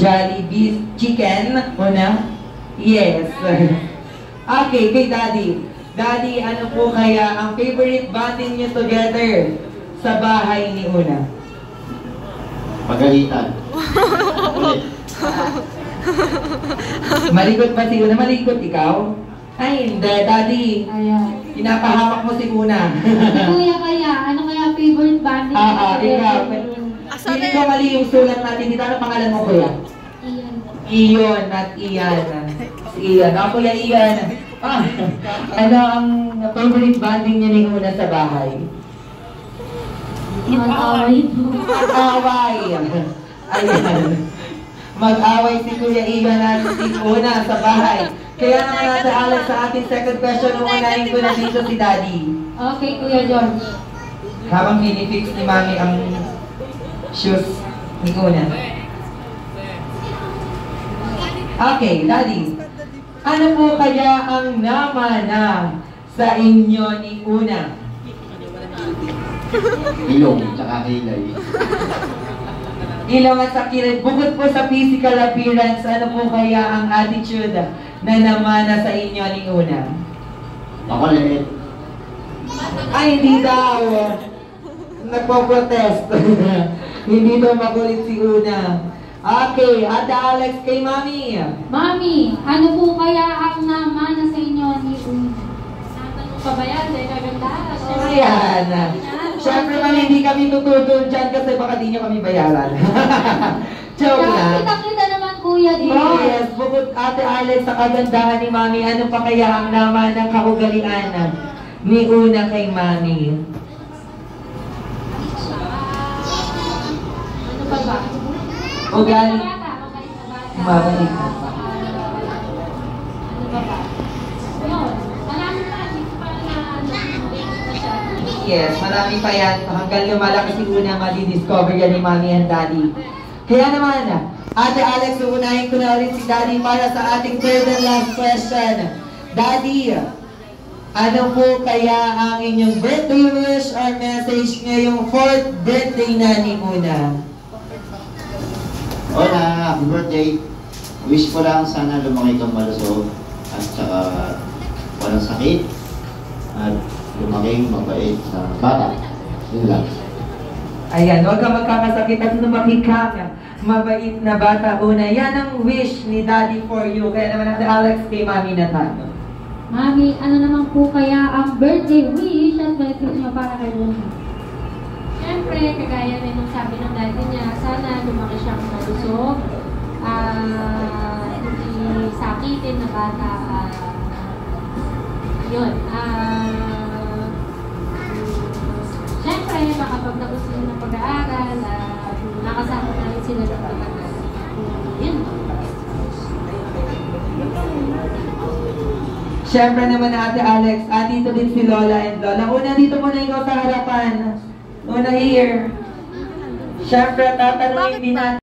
Jollibee chicken. Una? Yes. Okay, kay Daddy. Daddy, ano po kaya ang favorite bonding niyo together sa bahay ni Una? Pagalitan. Malikot ba si Una? Malikot ikaw? Ay, hindi, Daddy. Ayan. Pinapahamak mo si Una. Kuya kaya, ano kaya favorite bonding? Ikaw. Hindi ko mali yung sulat natin. Dito, ano pangalan mo, Kuya? Iyan. Iyon, not Iyan. Si Iyan. Ako, Kuya Iyan. Ano ang favorite bonding niya ni Una sa bahay? Mag-away po. Mag-away. Ayan. Mag-away si Kuya Iyan at si Una sa bahay. Kaya naman natin, Alex, sa ating second question, uunahin ko na dito si Daddy. Okay, Kuya George. Habang pinifix ni Mami ang shoes ni Una. Okay, Daddy. Ano po kaya ang namana sa inyo ni Una? Ilong, tsaka kilay. Ilong at sa kilay. Bukod po sa physical appearance, ano po kaya ang attitude na namana sa inyo ni Una? Makulit. Ay, hindi daw. Nagpo-protest. Hindi daw makulit si Una. Okay, Ate Alex kay Mami. Mami, ano po kaya ang namana sa inyo ni Una? Natanong pa ba yan? Kagandahan. Ayan. Siyempre man, hindi kami tututol dyan kasi baka di nyo kami bayaran. Joke lang. Kita-kita naman, Kuya George. Yes, bukod Ate Alex sa kagandahan ni Mami, ano pa kaya ang naman ng kaugalian ni Una kay Mami? Ano pa ba? Ugali. Mabait Mabait na bata. na bata. Ano pa ba? Yun. Marami pa. Hindi pa na siya. Yes, marami pa yan. Hanggang lumalaki si Una, madi-discover yan ni Mami and Daddy. Kaya naman, Ate Alex, uunahin ko na ulit si Daddy para sa ating third and last question. Daddy, ano po kaya ang inyong birthday wish or message ngayong 4th birthday na ni Una? Hola, happy birthday. Wish ko lang sana lumaki kang malusog at saka walang sakit at lumaking mabait na bata. Yun lang. Ayan, huwag ka magkakasakit at lumaki ka. Mabait na bata, Una. Yan ang wish ni Daddy for you. Kaya naman Ate Alex kay Mami na tayo. Mami, ano naman po kaya ang birthday wish at message niyo para kay Una? Siyempre, kagaya rin ng sabi ng daddy niya, sana lumaki siyang malusog, hindi sakitin na bata, yun. Siyempre, makapagtapos sila ng pag-aaral, nakasama na rin sila ng pag-aaral. Yun. Siyempre naman Ate Alex, dito din si Lola and Lola. Una, dito muna ikaw sa harapan. Una here. Siyempre, tatanungin din natin.